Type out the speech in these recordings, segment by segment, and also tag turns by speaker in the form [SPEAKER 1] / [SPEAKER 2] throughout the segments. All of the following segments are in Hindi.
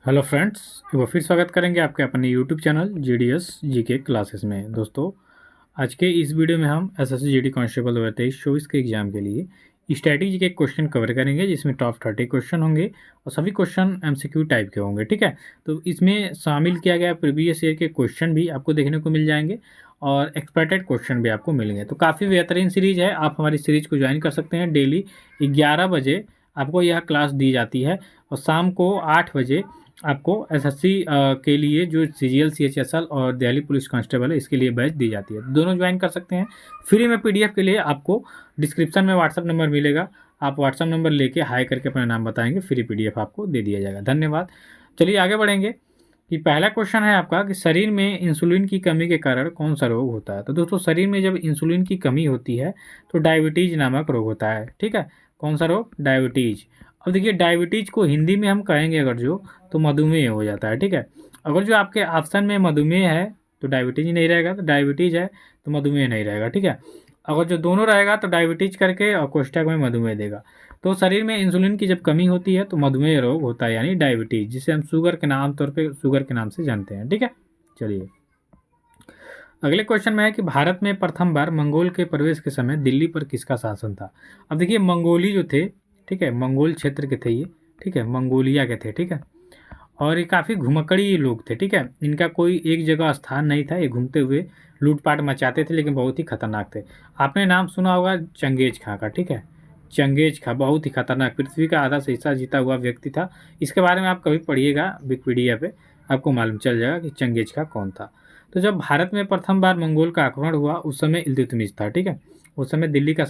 [SPEAKER 1] हेलो फ्रेंड्स, एक बार फिर स्वागत करेंगे आपके अपने YouTube channel GDS GK classes में। दोस्तों, आज के इस वीडियो में हम एसएससी जीडी कांस्टेबल 2023-24 के एग्जाम के लिए स्ट्रैटेजी के क्वेश्चन कवर करेंगे, जिसमें टॉप 30 क्वेश्चन होंगे और सभी क्वेश्चन एमसीक्यू टाइप के होंगे। ठीक है, तो इसमें शामिल किया गया प्रीवियस ईयर के क्वेश्चन भी आपको देखने को मिल जाएंगे और एक्सपेक्टेड क्वेश्चन भी आपको मिलेंगे। तो काफ़ी बेहतरीन सीरीज है, आप हमारी सीरीज को ज्वाइन कर सकते हैं। डेली 11 बजे आपको यह क्लास दी जाती है और शाम को 8 बजे आपको एसएससी के लिए जो सीजीएल सीएचएसएल और दिल्ली पुलिस कांस्टेबल है, इसके लिए बैच दी जाती है। दोनों ज्वाइन कर सकते हैं। फ्री में पीडीएफ के लिए आपको डिस्क्रिप्शन में व्हाट्सअप नंबर मिलेगा, आप व्हाट्सअप नंबर लेके हाई करके अपना नाम बताएंगे, फ्री पीडीएफ आपको दे दिया जाएगा। धन्यवाद। चलिए आगे बढ़ेंगे कि पहला क्वेश्चन है आपका कि शरीर में इंसुलिन की कमी के कारण कौन सा रोग होता है। तो दोस्तों, शरीर में जब इंसुलिन की कमी होती है तो डायबिटीज नामक रोग होता है। ठीक है, कौन सा रोग? डायबिटीज। अब देखिए, डायबिटीज को हिंदी में हम कहेंगे अगर जो, तो मधुमेह हो जाता है। ठीक है, अगर जो आपके ऑप्शन में मधुमेह है तो डायबिटीज नहीं रहेगा, तो डायबिटीज है तो मधुमेह नहीं रहेगा। ठीक है, अगर जो दोनों रहेगा तो डायबिटीज करके और कोष्ठक में मधुमेह देगा। तो शरीर में इंसुलिन की जब कमी होती है तो मधुमेह रोग होता है, यानी डायबिटीज, जिसे हम शुगर के नाम तौर पे शुगर के नाम से जानते हैं। ठीक है, चलिए अगले क्वेश्चन में है कि भारत में प्रथम बार मंगोल के प्रवेश के समय दिल्ली पर किसका शासन था। अब देखिए, मंगोली जो थे, ठीक है, मंगोल क्षेत्र के थे ये। ठीक है, मंगोलिया के थे। ठीक है, और ये काफ़ी घुमक्कड़ी लोग थे। ठीक है, इनका कोई एक जगह स्थान नहीं था, ये घूमते हुए लूटपाट मचाते थे, लेकिन बहुत ही खतरनाक थे। आपने नाम सुना होगा चंगेज खां का। ठीक है, चंगेज खां बहुत ही खतरनाक, पृथ्वी का आधा से हिस्सा जीता हुआ व्यक्ति था। इसके बारे में आप कभी पढ़िएगा विकिपीडिया पे, आपको मालूम चल जाएगा कि चंगेज खां कौन था। तो जब भारत में प्रथम बार मंगोल का आक्रमण हुआ उस समय इल्तुतमिश था। ठीक है, उस समय दिल्ली का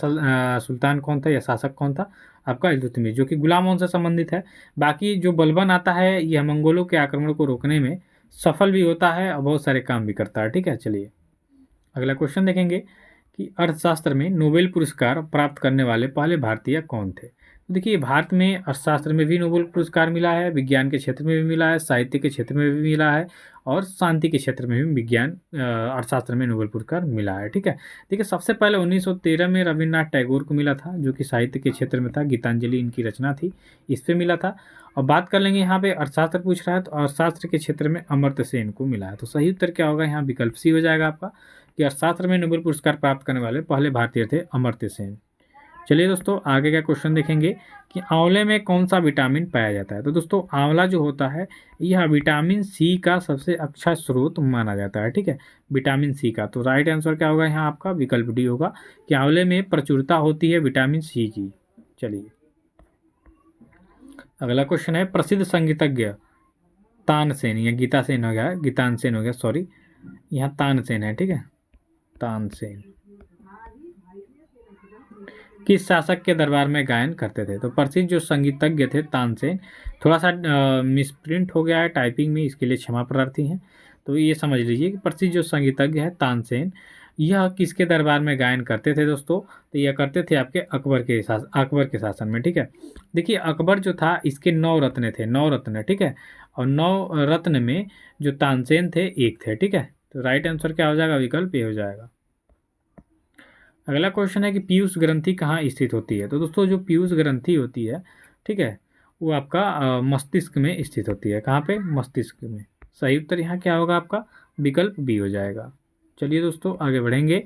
[SPEAKER 1] सुल्तान कौन था या शासक कौन था? आपका इल्तुतमिश, जो कि गुलामों से संबंधित है। बाकी जो बलबन आता है यह मंगोलों के आक्रमण को रोकने में सफल भी होता है और बहुत सारे काम भी करता है। ठीक है, चलिए अगला क्वेश्चन देखेंगे कि अर्थशास्त्र में नोबेल पुरस्कार प्राप्त करने वाले पहले भारतीय कौन थे। तो देखिए, भारत में अर्थशास्त्र में भी नोबेल पुरस्कार मिला है, विज्ञान के क्षेत्र में भी मिला है, साहित्य के क्षेत्र में भी मिला है और शांति के क्षेत्र में भी विज्ञान अर्थशास्त्र में नोबेल पुरस्कार मिला है। ठीक है, देखिए सबसे पहले 1913 में रविन्द्रनाथ टैगोर को मिला था, जो कि साहित्य के क्षेत्र में था, गीतांजलि इनकी रचना थी, इस पर मिला था। और बात कर लेंगे, यहाँ पे अर्थशास्त्र पूछ रहा है तो अर्थशास्त्र के क्षेत्र में अमर्त्य सेन को मिला है। तो सही उत्तर क्या होगा? यहाँ विकल्प सी हो जाएगा आपका, कि अर्थशास्त्र में नोबेल पुरस्कार प्राप्त करने वाले पहले भारतीय थे अमर्त्य सेन। चलिए दोस्तों, आगे का क्वेश्चन देखेंगे कि आंवले में कौन सा विटामिन पाया जाता है। तो दोस्तों, आंवला जो होता है यह विटामिन सी का सबसे अच्छा स्रोत माना जाता है। ठीक है, विटामिन सी का। तो राइट आंसर क्या होगा यहाँ आपका? विकल्प डी होगा, कि आंवले में प्रचुरता होती है विटामिन सी की। चलिए अगला क्वेश्चन है, प्रसिद्ध संगीतज्ञ तानसेन, या गीतासेन हो गया, गीतानसेन हो गया, सॉरी, यहाँ तानसेन है। ठीक है, तानसेन किस शासक के दरबार में गायन करते थे। तो प्रसिद्ध जो संगीतज्ञ थे तानसेन, थोड़ा सा मिसप्रिंट हो गया है टाइपिंग में, इसके लिए क्षमा प्रार्थी हैं। तो ये समझ लीजिए कि प्रसिद्ध जो संगीतज्ञ है तानसेन, यह किसके दरबार में गायन करते थे दोस्तों? तो यह करते थे आपके अकबर के शासन में। ठीक है, देखिए अकबर जो था इसके 9 रत्न थे, 9 रत्न। ठीक है, और 9 रत्न में जो तानसेन थे एक थे। ठीक है, तो राइट आंसर क्या हो जाएगा? विकल्प ए हो जाएगा। अगला क्वेश्चन है कि पीयूष ग्रंथि कहाँ स्थित होती है। तो दोस्तों, जो पीयूष ग्रंथि होती है, ठीक है, वो आपका मस्तिष्क में स्थित होती है। कहाँ पे? मस्तिष्क में। सही उत्तर यहाँ क्या होगा आपका? विकल्प बी हो जाएगा। चलिए दोस्तों, आगे बढ़ेंगे।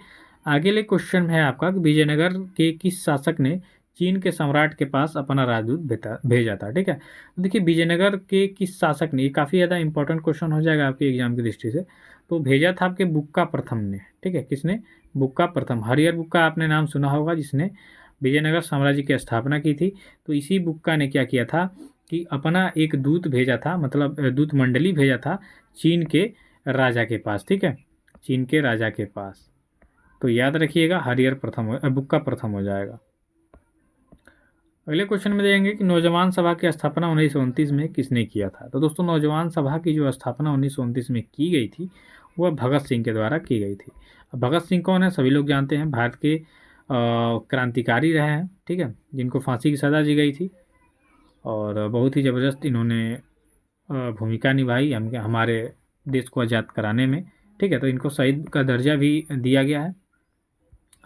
[SPEAKER 1] अगले क्वेश्चन है आपका कि विजयनगर के किस शासक ने चीन के सम्राट के पास अपना राजदूत भेजा था। ठीक है, तो देखिए विजयनगर के किस शासक ने, ये काफ़ी ज़्यादा इंपॉर्टेंट क्वेश्चन हो जाएगा आपके एग्जाम की दृष्टि से। तो भेजा था आपके बुक्का प्रथम ने। ठीक है, किसने? बुक्का प्रथम। हरिहर बुक्का आपने नाम सुना होगा, जिसने विजयनगर साम्राज्य की स्थापना की थी। तो इसी बुक्का ने क्या किया था कि अपना एक दूत भेजा था, मतलब दूत मंडली भेजा था चीन के राजा के पास। ठीक है, चीन के राजा के पास। तो याद रखिएगा, हरिहर प्रथम बुक्का प्रथम हो जाएगा। अगले क्वेश्चन में देंगे कि नौजवान सभा की स्थापना 1929 में किसने किया था। तो दोस्तों, नौजवान सभा की जो स्थापना 1929 में की गई थी वह भगत सिंह के द्वारा की गई थी। अब भगत सिंह कौन है? सभी लोग जानते हैं, भारत के क्रांतिकारी रहे हैं। ठीक है, जिनको फांसी की सज़ा दी गई थी और बहुत ही ज़बरदस्त इन्होंने भूमिका निभाई हमारे देश को आज़ाद कराने में। ठीक है, तो इनको शहीद का दर्जा भी दिया गया है।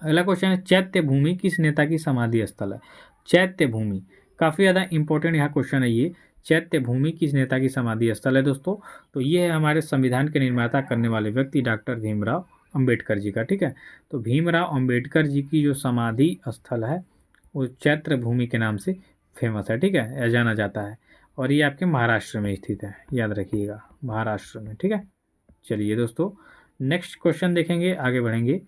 [SPEAKER 1] अगला क्वेश्चन है, चैत्य भूमि किस नेता की समाधि स्थल है। चैत्य भूमि काफ़ी ज़्यादा इंपॉर्टेंट यहाँ क्वेश्चन है ये। चैत्य भूमि किस नेता की समाधि स्थल है दोस्तों? तो ये है हमारे संविधान के निर्माता करने वाले व्यक्ति डॉक्टर भीमराव अंबेडकर जी का। ठीक है, तो भीमराव अंबेडकर जी की जो समाधि स्थल है वो चैत्र भूमि के नाम से फेमस है। ठीक है, या जाना जाता है, और ये आपके महाराष्ट्र में स्थित है, याद रखिएगा, महाराष्ट्र में। ठीक है, चलिए दोस्तों नेक्स्ट क्वेश्चन देखेंगे, आगे बढ़ेंगे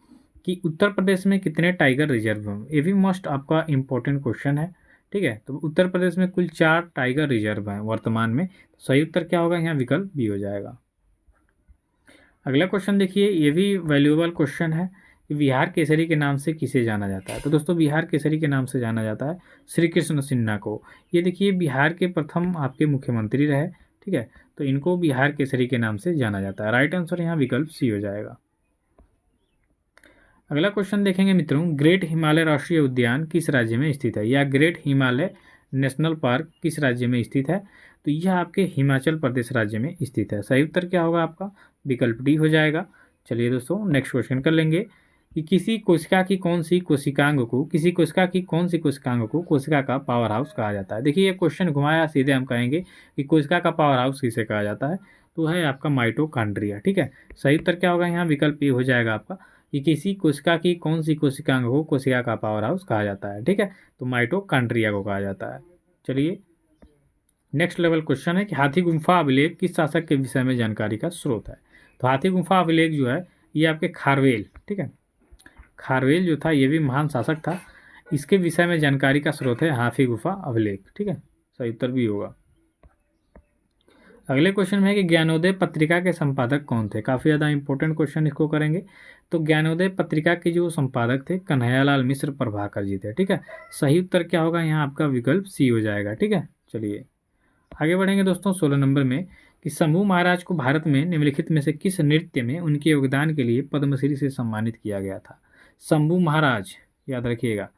[SPEAKER 1] कि उत्तर प्रदेश में कितने टाइगर रिजर्व हैं। ये भी मोस्ट आपका इम्पोर्टेंट क्वेश्चन है। ठीक है, तो उत्तर प्रदेश में कुल 4 टाइगर रिजर्व हैं वर्तमान में। सही उत्तर क्या होगा? यहाँ विकल्प बी हो जाएगा। अगला क्वेश्चन देखिए, ये भी वैल्यूएबल क्वेश्चन है कि बिहार केसरी के नाम से किसे जाना जाता है। तो दोस्तों बिहार केसरी के नाम से जाना जाता है श्री कृष्ण सिन्हा को। ये देखिए बिहार के प्रथम आपके मुख्यमंत्री रहे। ठीक है, तो इनको बिहार केसरी के नाम से जाना जाता है। राइट आंसर यहाँ विकल्प सी हो जाएगा। अगला क्वेश्चन देखेंगे मित्रों, ग्रेट हिमालय राष्ट्रीय उद्यान किस राज्य में स्थित है, या ग्रेट हिमालय नेशनल पार्क किस राज्य में स्थित है? तो यह आपके हिमाचल प्रदेश राज्य में स्थित है। सही उत्तर क्या होगा आपका? विकल्प डी हो जाएगा। चलिए दोस्तों नेक्स्ट क्वेश्चन कर लेंगे कि किसी कोशिका की कौन सी कोशिकांग को कोशिका का पावर हाउस कहा जाता है। देखिए ये क्वेश्चन घुमाया सीधे हम कहेंगे कि कोशिका का पावर हाउस किसे कहा जाता है, तो है आपका माइटोकॉन्ड्रिया। ठीक है, सही उत्तर क्या होगा? यहाँ विकल्प ए हो जाएगा आपका कि किसी कोशिका की कौन सी कोशिकांग को कोशिका का पावर हाउस कहा जाता है। ठीक है, तो माइटोकॉन्ड्रिया को कहा जाता है। चलिए नेक्स्ट लेवल क्वेश्चन है कि हाथी गुम्फा अभिलेख किस शासक के विषय में जानकारी का स्रोत है। तो हाथी गुम्फा अभिलेख जो है ये आपके खारवेल, ठीक है, खारवेल जो था ये भी महान शासक था, इसके विषय में जानकारी का स्रोत है हाथी गुफा अभिलेख। ठीक है, सही उत्तर भी होगा। अगले क्वेश्चन में है कि ज्ञानोदय पत्रिका के संपादक कौन थे। काफ़ी ज़्यादा इंपॉर्टेंट क्वेश्चन इसको करेंगे। तो ज्ञानोदय पत्रिका के जो संपादक थे कन्हैयालाल मिश्र प्रभाकर जी थे। ठीक है, सही उत्तर क्या होगा? यहाँ आपका विकल्प सी हो जाएगा। ठीक है, चलिए आगे बढ़ेंगे दोस्तों 16 नंबर में कि शंभू महाराज को भारत में निम्नलिखित में से किस नृत्य में उनके योगदान के लिए पद्मश्री से सम्मानित किया गया था। शंभू महाराज याद रखिएगा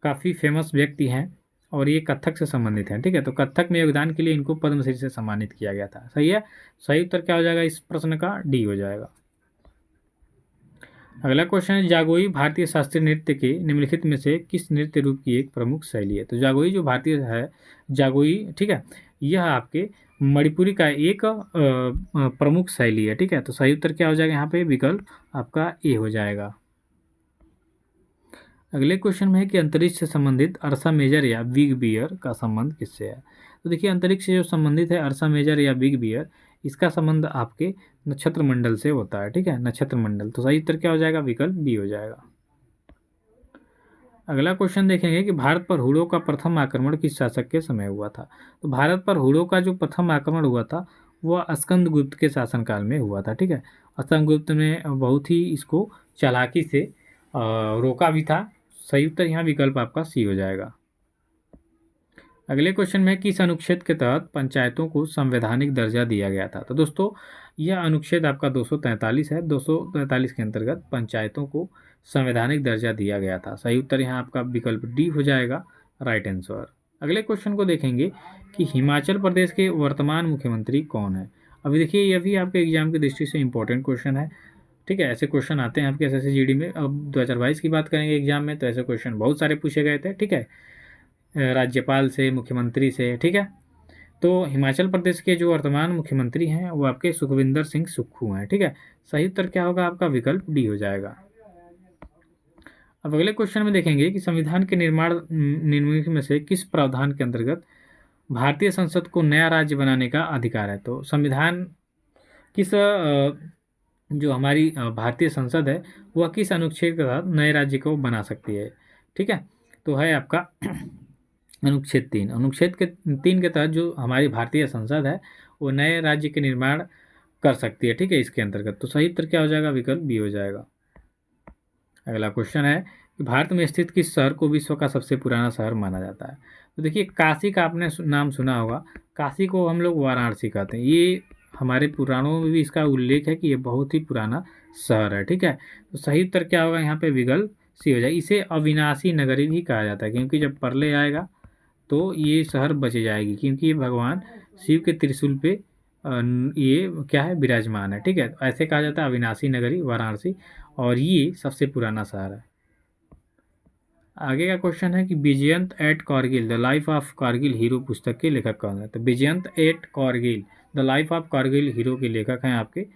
[SPEAKER 1] काफ़ी फेमस व्यक्ति हैं और ये कथक से संबंधित हैं। ठीक है, तो कथक में योगदान के लिए इनको पद्मश्री से सम्मानित किया गया था। सही है, सही उत्तर क्या हो जाएगा इस प्रश्न का? डी हो जाएगा। अगला क्वेश्चन है जागोई भारतीय शास्त्रीय नृत्य के निम्नलिखित में से किस नृत्य रूप की एक प्रमुख शैली है। तो जागोई जो भारतीय है जागोई, ठीक है, यह आपके मणिपुरी का एक प्रमुख शैली है। ठीक है, तो सही उत्तर क्या हो जाएगा यहाँ पे? विकल्प आपका ए हो जाएगा। अगले क्वेश्चन में है कि अंतरिक्ष से संबंधित अर्सा मेजर या बिग बियर का संबंध किससे है। तो देखिए अंतरिक्ष से जो संबंधित है अर्सा मेजर या बिग बियर, इसका संबंध आपके नक्षत्र मंडल से होता है। ठीक है, नक्षत्र मंडल, तो सही उत्तर क्या हो जाएगा? विकल्प बी हो जाएगा। अगला क्वेश्चन देखेंगे कि भारत पर हुड़ों का प्रथम आक्रमण किस शासक के समय हुआ था। तो भारत पर हुड़ों का जो प्रथम आक्रमण हुआ था वह स्कंदगुप्त के शासनकाल में हुआ था। ठीक है, स्कंदगुप्त ने बहुत ही इसको चालाकी से रोका भी था। सही उत्तर यहाँ विकल्प आपका सी हो जाएगा। अगले क्वेश्चन में किस अनुच्छेद के तहत पंचायतों को संवैधानिक दर्जा दिया गया था। तो दोस्तों यह अनुच्छेद आपका 243 है। 243 के अंतर्गत पंचायतों को संवैधानिक दर्जा दिया गया था। सही उत्तर यहाँ आपका विकल्प डी हो जाएगा, राइट आंसर। अगले क्वेश्चन को देखेंगे कि हिमाचल प्रदेश के वर्तमान मुख्यमंत्री कौन है। अभी देखिए यह भी आपके एग्जाम की दृष्टि से इंपॉर्टेंट क्वेश्चन है। ठीक है, ऐसे क्वेश्चन आते हैं आपके एसएससी जीडी में। अब 2022 की बात करेंगे एग्जाम में तो ऐसे क्वेश्चन बहुत सारे पूछे गए थे। ठीक है, राज्यपाल से, मुख्यमंत्री से। ठीक है, तो हिमाचल प्रदेश के जो वर्तमान मुख्यमंत्री हैं वो आपके सुखविंदर सिंह सुक्खू हैं। ठीक है, सही उत्तर क्या होगा आपका? विकल्प डी हो जाएगा। अब अगले क्वेश्चन में देखेंगे कि संविधान के निर्माण निम्नलिखित में से किस प्रावधान के अंतर्गत भारतीय संसद को नया राज्य बनाने का अधिकार है। तो संविधान किस जो हमारी भारतीय संसद है वह किस अनुच्छेद के तहत नए राज्य को बना सकती है। ठीक है, तो है आपका अनुच्छेद 3। अनुच्छेद के 3 के तहत जो हमारी भारतीय संसद है वो नए राज्य के निर्माण कर सकती है। ठीक है, इसके अंतर्गत, तो सही उत्तर क्या हो जाएगा? विकल्प बी हो जाएगा। अगला क्वेश्चन है कि भारत में स्थित किस शहर को विश्व का सबसे पुराना शहर माना जाता है। तो देखिए काशी का आपने नाम सुना होगा। काशी को हम लोग वाराणसी कहते हैं। ये हमारे पुराणों में भी इसका उल्लेख है कि ये बहुत ही पुराना शहर है। ठीक है, तो सही उत्तर क्या होगा यहाँ पे? विकल्प सी हो जाएगा। इसे अविनाशी नगरी भी कहा जाता है क्योंकि जब प्रलय आएगा तो ये शहर बच जाएगी, क्योंकि ये भगवान शिव के त्रिशूल पे ये क्या है? विराजमान है। ठीक है, तो ऐसे कहा जाता है अविनाशी नगरी वाराणसी, और ये सबसे पुराना शहर है। आगे का क्वेश्चन है कि Vijyant at Kargil the life of Kargil hero पुस्तक के लेखक कौन है? तो Vijyant at Kargil the life of Kargil hero के लेखक हैं आपके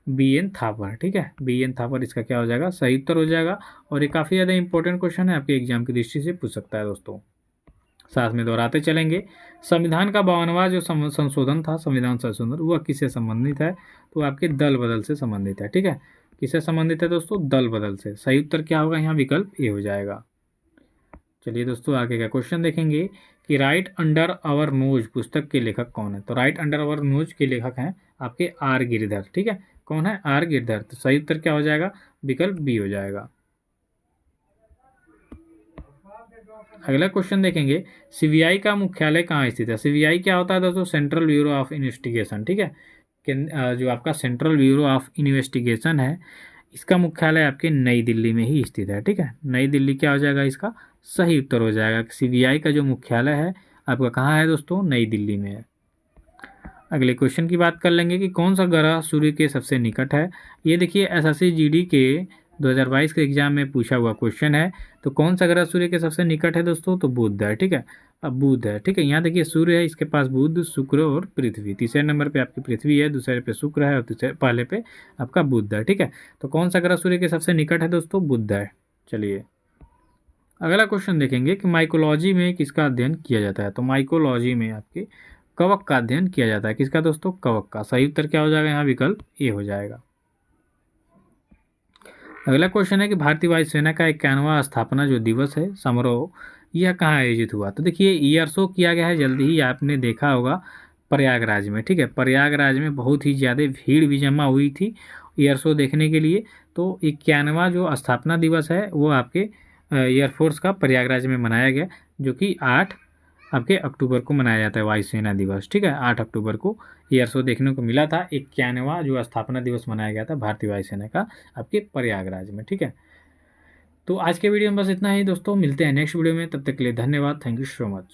[SPEAKER 1] बी.एन. थापर। ठीक है, बी.एन. थापर इसका क्या हो जाएगा? सही उत्तर हो जाएगा। और ये काफ़ी ज़्यादा इंपॉर्टेंट क्वेश्चन है, आपके एग्जाम की दृष्टि से पूछ सकता है दोस्तों। साथ में दोहराते चलेंगे। संविधान का 52वां जो संशोधन था, संविधान संशोधन, वह किससे संबंधित है? तो आपके दल बदल से संबंधित है। ठीक है, किससे संबंधित है दोस्तों? दल बदल से। सही उत्तर क्या होगा यहाँ? विकल्प ए हो जाएगा। चलिए दोस्तों, आगे का क्वेश्चन देखेंगे कि राइट अंडर आवर नोज पुस्तक के लेखक कौन है? तो राइट अंडर आवर नोज के लेखक हैं आपके आर गिरधर। ठीक है, कौन है? आर गिरधर। तो सही उत्तर क्या हो जाएगा? विकल्प बी हो जाएगा। अगला क्वेश्चन देखेंगे, सीबीआई का मुख्यालय कहाँ स्थित है? सीबीआई क्या होता है दोस्तों? Central bureau of investigation. ठीक है, जो आपका सेंट्रल ब्यूरो ऑफ इन्वेस्टिगेशन है, इसका मुख्यालय आपके नई दिल्ली में ही स्थित है। ठीक है, नई दिल्ली क्या हो जाएगा इसका? सही उत्तर हो जाएगा। सीबीआई का जो मुख्यालय है आपका कहाँ है दोस्तों? नई दिल्ली में है। अगले क्वेश्चन की बात कर लेंगे कि कौन सा ग्रह सूर्य के सबसे निकट है। ये देखिए एसएससी जीडी के 2022 के एग्जाम में पूछा हुआ क्वेश्चन है। तो कौन सा ग्रह सूर्य के सबसे निकट है दोस्तों? तो बुध है। ठीक है, अब बुध है। ठीक है, यहाँ देखिए सूर्य है, इसके पास बुध, शुक्र और पृथ्वी। तीसरे नंबर पे आपकी पृथ्वी है, दूसरे पे शुक्र है और तीसरे पहले पे आपका बुध है। ठीक है, तो कौन सा ग्रह सूर्य के सबसे निकट है दोस्तों? बुध है। चलिए अगला क्वेश्चन देखेंगे कि माइकोलॉजी में किसका अध्ययन किया जाता है? तो माइकोलॉजी में आपके कवक का अध्ययन किया जाता है। किसका दोस्तों? कवक का। सही उत्तर क्या हो जाएगा यहाँ? विकल्प ए हो जाएगा। अगला क्वेश्चन है कि भारतीय वायुसेना का 51वां स्थापना जो दिवस है समारोह, यह कहाँ आयोजित हुआ? तो देखिए ईयर शो किया गया है, जल्दी ही आपने देखा होगा प्रयागराज में। ठीक है, प्रयागराज में बहुत ही ज़्यादा भीड़ भी जमा हुई थी ईयर शो देखने के लिए। तो 51वां जो स्थापना दिवस है वो आपके एयरफोर्स का प्रयागराज में मनाया गया, जो कि 8 आपके अक्टूबर को मनाया जाता है वायुसेना दिवस। ठीक है, 8 अक्टूबर को एयर शो देखने को मिला था। 51वां जो स्थापना दिवस मनाया गया था भारतीय वायुसेना का आपके प्रयागराज में। ठीक है, तो आज के वीडियो में बस इतना ही दोस्तों, मिलते हैं नेक्स्ट वीडियो में, तब तक के लिए धन्यवाद। Thank you so much.